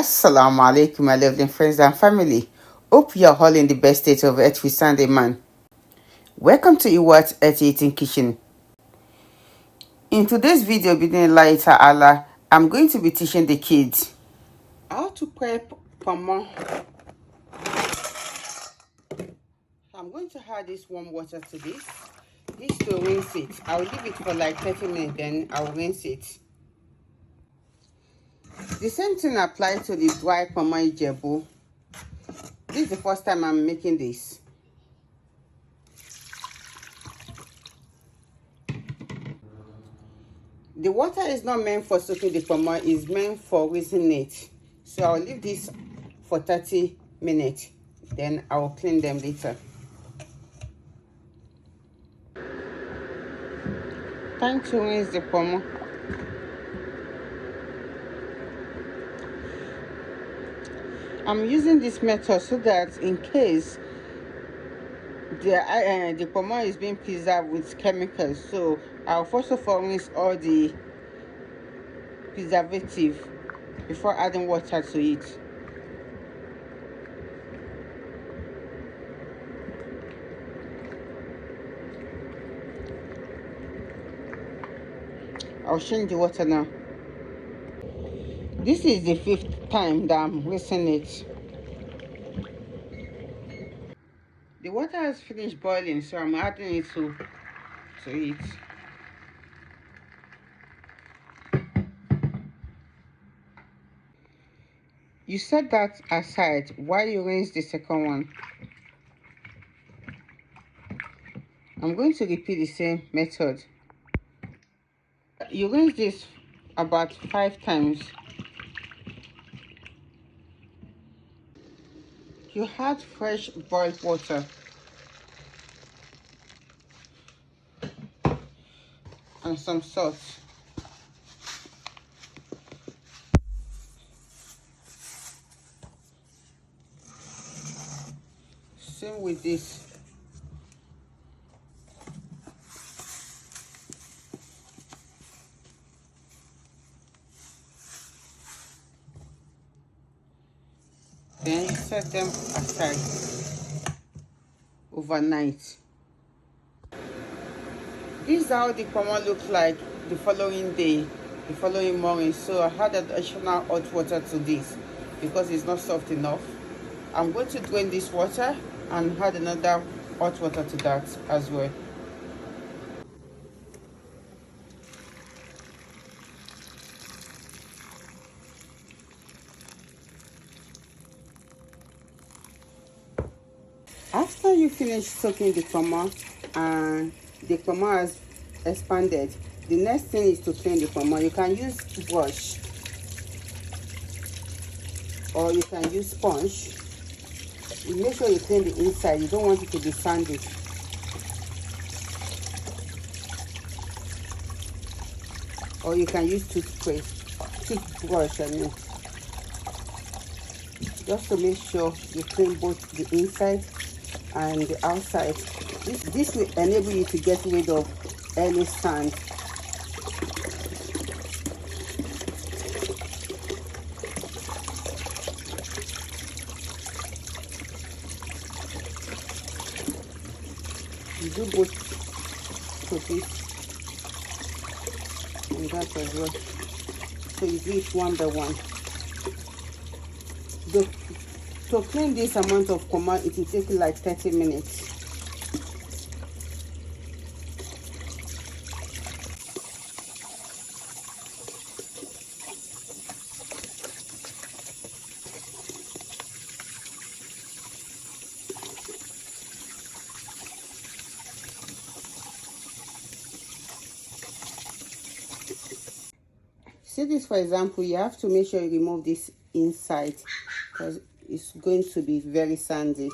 Assalamu Alaikum, my lovely friends and family. Hope you are all in the best state of health with sound Iman. Welcome to IWHAT Healthy Eating Kitchen. In today's video, Bihidinillahi Tahaallah, I'm going to be teaching the kids how to prep ponmo. I'm going to add this warm water to this. This to rinse it. I'll leave it for like 30 minutes, then I'll rinse it. The same thing applies to the dry ponmo ijebu. This is the first time I'm making this. The water is not meant for soaking the ponmo, it's meant for rinsing it. So I'll leave this for 30 minutes. Then I'll clean them later. Time to rinse the ponmo. I'm using this method so that in case the ponmo is being preserved with chemicals, so I'll first of all rinse all the preservative before adding water to it. I'll change the water now. This is the 5th time that I'm rinsing it. The water has finished boiling, so I'm adding it to it. You set that aside while you rinse the second one. I'm going to repeat the same method. You rinse this about 5 times. You add fresh boiled water and some salt. Same with this. Then set them aside overnight. This is how the ponmo looks like the following day, the following morning. So I had additional hot water to this because it's not soft enough. I'm going to drain this water and add another hot water to that as well. After you finish soaking the ponmo and the ponmo has expanded, the next thing is to clean the ponmo. You can use brush or you can use sponge. You make sure you clean the inside. You don't want it to be sandy. Or you can use toothbrush, just to make sure you clean both the inside and the outside. This will enable you to get rid of any sand. You do both to this and that as well. So you do it one by one. To clean this amount of ponmo, it will take like 30 minutes. See this, for example, you have to make sure you remove this inside because it's going to be very sandy.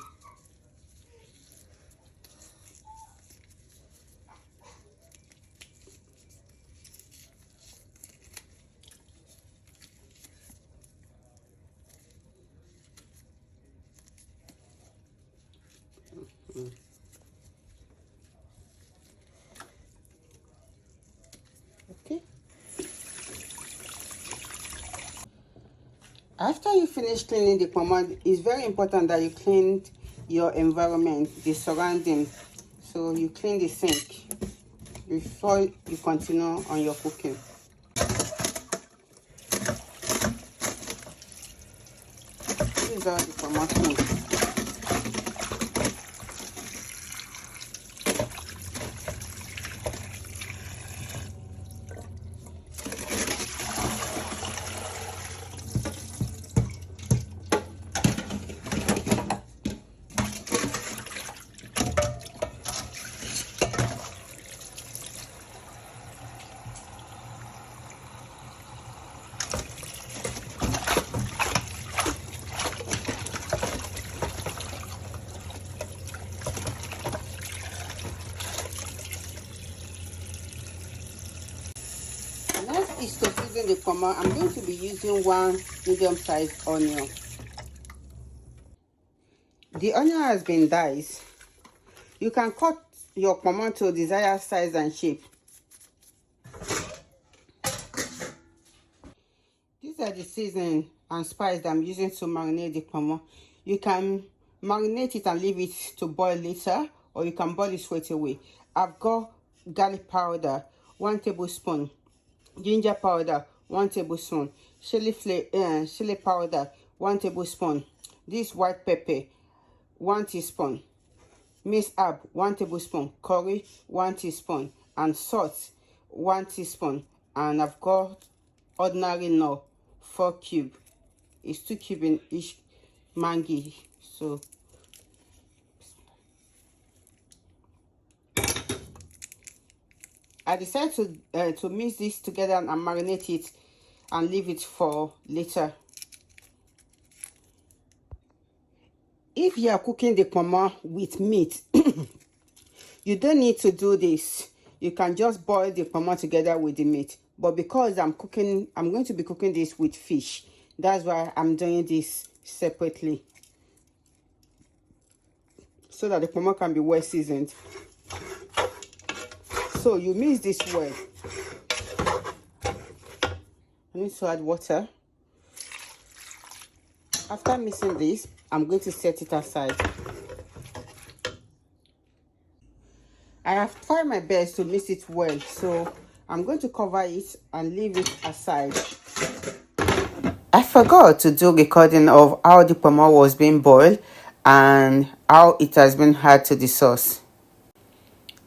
Okay. After you finish cleaning the ponmo, it's very important that you clean your environment, the surrounding. So you clean the sink before you continue on your cooking. This is all the ponmo food. Next is to season the ponmo. I'm going to be using 1 medium-sized onion. The onion has been diced. You can cut your ponmo to desired size and shape. These are the seasoning and spice that I'm using to marinate the ponmo. You can marinate it and leave it to boil later, or you can boil it straight away. I've got garlic powder, 1 tablespoon, ginger powder, 1 tablespoon, chili powder, 1 tablespoon, this white pepper, 1 teaspoon, minced herb, 1 tablespoon, curry, 1 teaspoon, and salt, 1 teaspoon. And I've got ordinary no 4 cubes. It's 2 cubes in each mangi. So I decided to mix this together and marinate it and leave it for later. If you are cooking the ponmo with meat, you don't need to do this. You can just boil the ponmo together with the meat. But because I'm going to be cooking this with fish. That's why I'm doing this separately, so that the ponmo can be well seasoned. So you mix this well. I need to add water. After mixing this, I'm going to set it aside. I have tried my best to mix it well, so I'm going to cover it and leave it aside. I forgot to do recording of how the ponmo was being boiled and how it has been added to the sauce.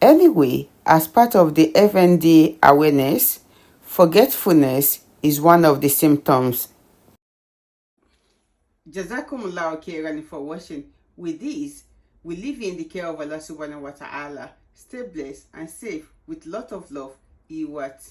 Anyway, as part of the FND awareness, forgetfulness is one of the symptoms. Jazakumullahu khairan for watching. With this, we leave you in the care of Allah Subhannahu Wata Ala. Stay blessed and safe with lot of love. IWHAT.